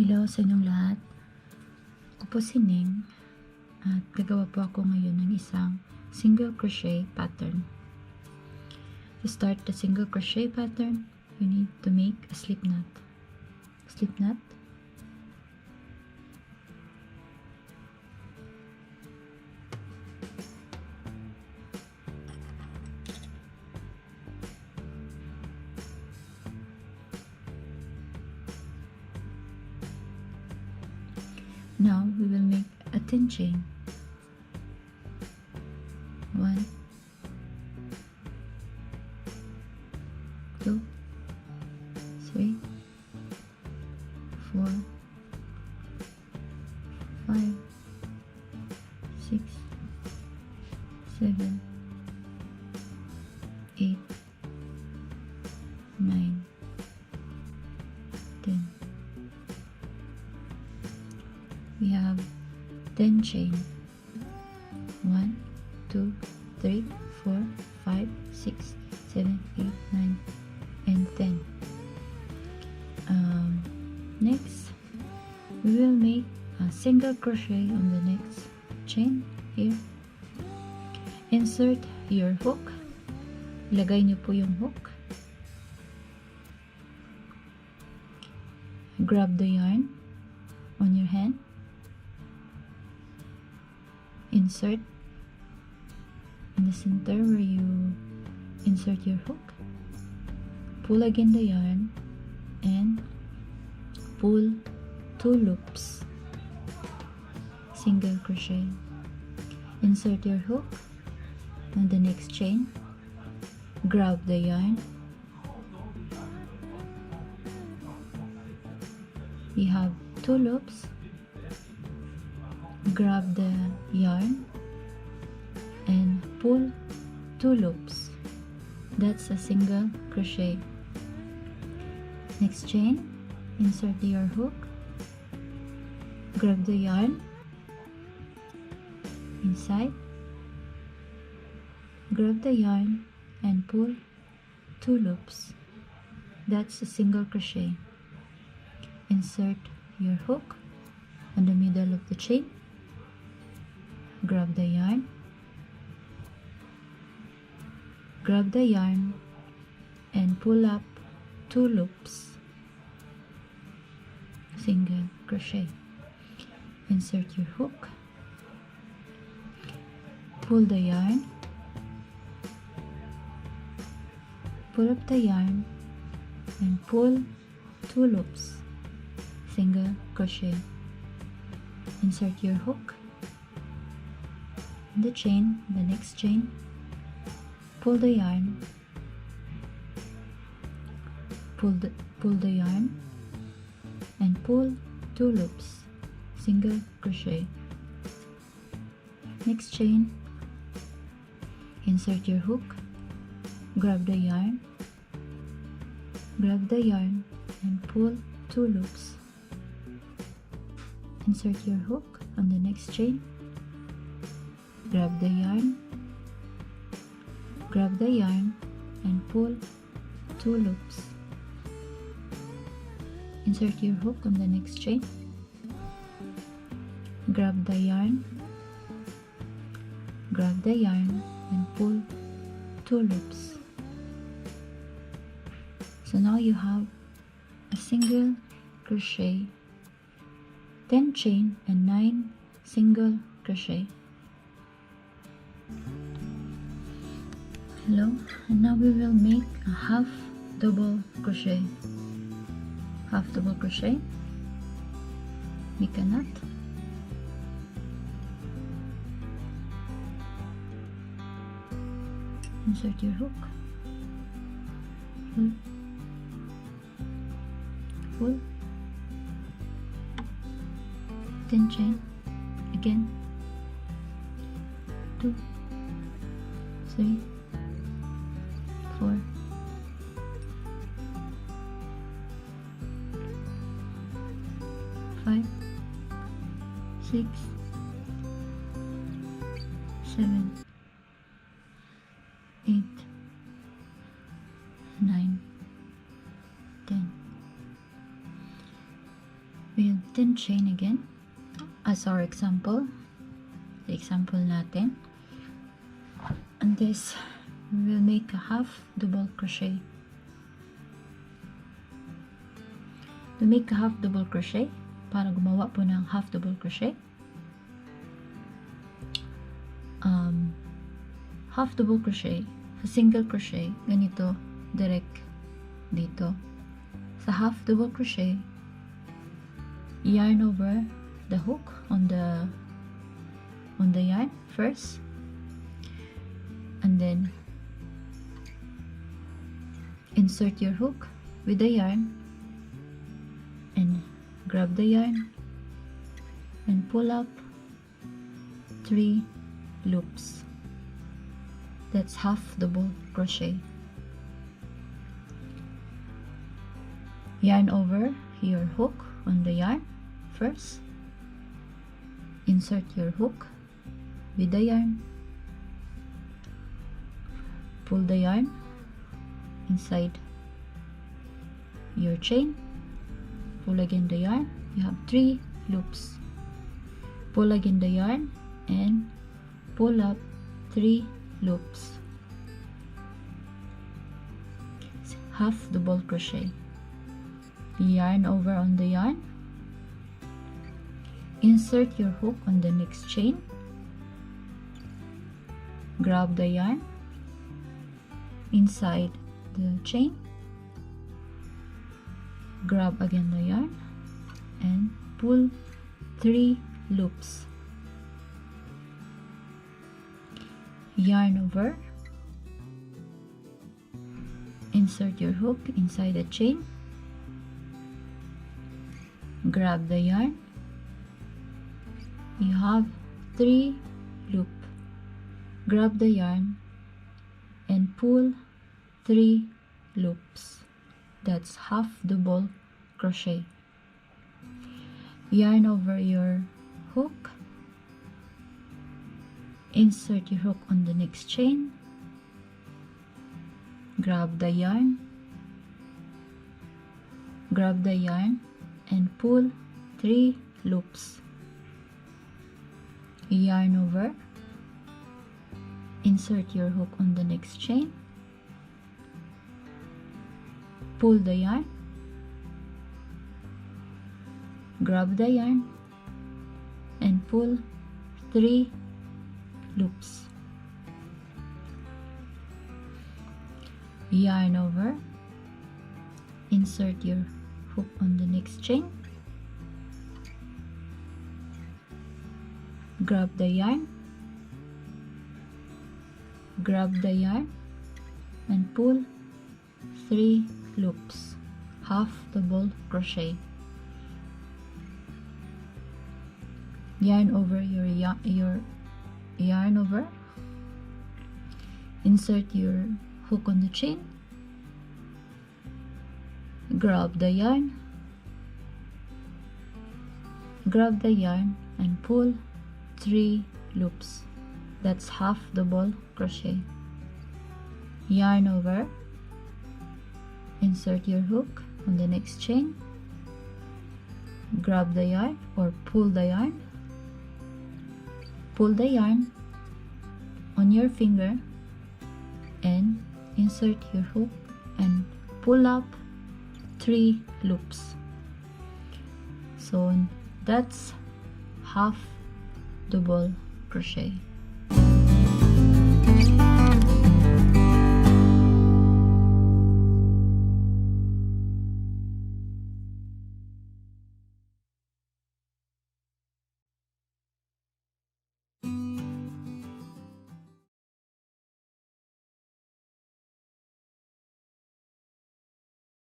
Hello sa inyong lahat. Ako po si Ning at gagawa po ako ngayon ng isang single crochet pattern. To start the single crochet pattern, you need to make a slip knot. Slip knot. Now we will make a 10 chain. 1, 2, 3, 4, 5, 6, 7, 8, 9, 10. We have 10 chain. 1, 2, 3, 4, 5, 6, 7, 8, 9, and 10. Next, we will make a single crochet on the next chain here. Insert your hook. Ilagay niyo po yung hook. Grab the yarn on your hand. Insert in the center where you insert your hook. Pull again the yarn and pull 2 loops. Single crochet. Insert your hook on the next chain. Grab the yarn. We have 2 loops. Grab the yarn and pull 2 loops. That's a single crochet. Next chain, insert your hook, grab the yarn inside, grab the yarn and pull 2 loops. That's a single crochet. Insert your hook on the middle of the chain. Grab the yarn, and pull up 2 loops. Single crochet. Insert your hook, pull the yarn, pull up the yarn, and pull 2 loops. Single crochet. Insert your hook, the chain, the next chain, pull the yarn, pull the yarn and pull 2 loops. Single crochet. Next chain, insert your hook, grab the yarn and pull 2 loops. Insert your hook on the next chain, grab the yarn and pull 2 loops. Insert your hook on the next chain, grab the yarn and pull 2 loops. So now you have a single crochet, 10 chain and 9 single crochet. Hello, and now we will make a half double crochet. Half double crochet. Make a knot. Insert your hook. Pull. 10 chain. Again. 2, 3, 4, 5, 6, 7, 8, 9, 10. We'll then chain again as our example, the example natin. And this, we will make a half double crochet. To make a half double crochet, para gumawa po ng half double crochet, half double crochet, sa single crochet, ganito, direct dito. Sa half double crochet, yarn over the hook on the yarn first, and then insert your hook with the yarn and grab the yarn and pull up 3 loops. That's half double crochet. Yarn over your hook on the yarn first, insert your hook with the yarn, pull the yarn inside your chain, pull again the yarn, you have 3 loops, pull again the yarn and pull up 3 loops, half double crochet. Yarn over on the yarn, insert your hook on the next chain, grab the yarn inside the chain, grab again the yarn and pull 3 loops, yarn over, insert your hook inside the chain, grab the yarn, you have 3 loop, grab the yarn and pull 3 loops. That's half double crochet. Yarn over your hook, insert your hook on the next chain, grab the yarn and pull 3 loops, yarn over, insert your hook on the next chain, pull the yarn, grab the yarn and pull 3 loops, yarn over, insert your hook on the next chain, grab the yarn and pull 3 loops, half double crochet. Yarn over your yarn over, insert your hook on the chain, grab the yarn and pull 3 loops. That's half double crochet. Yarn over, insert your hook on the next chain, grab the yarn or pull the yarn on your finger and insert your hook and pull up 3 loops. So that's half double crochet.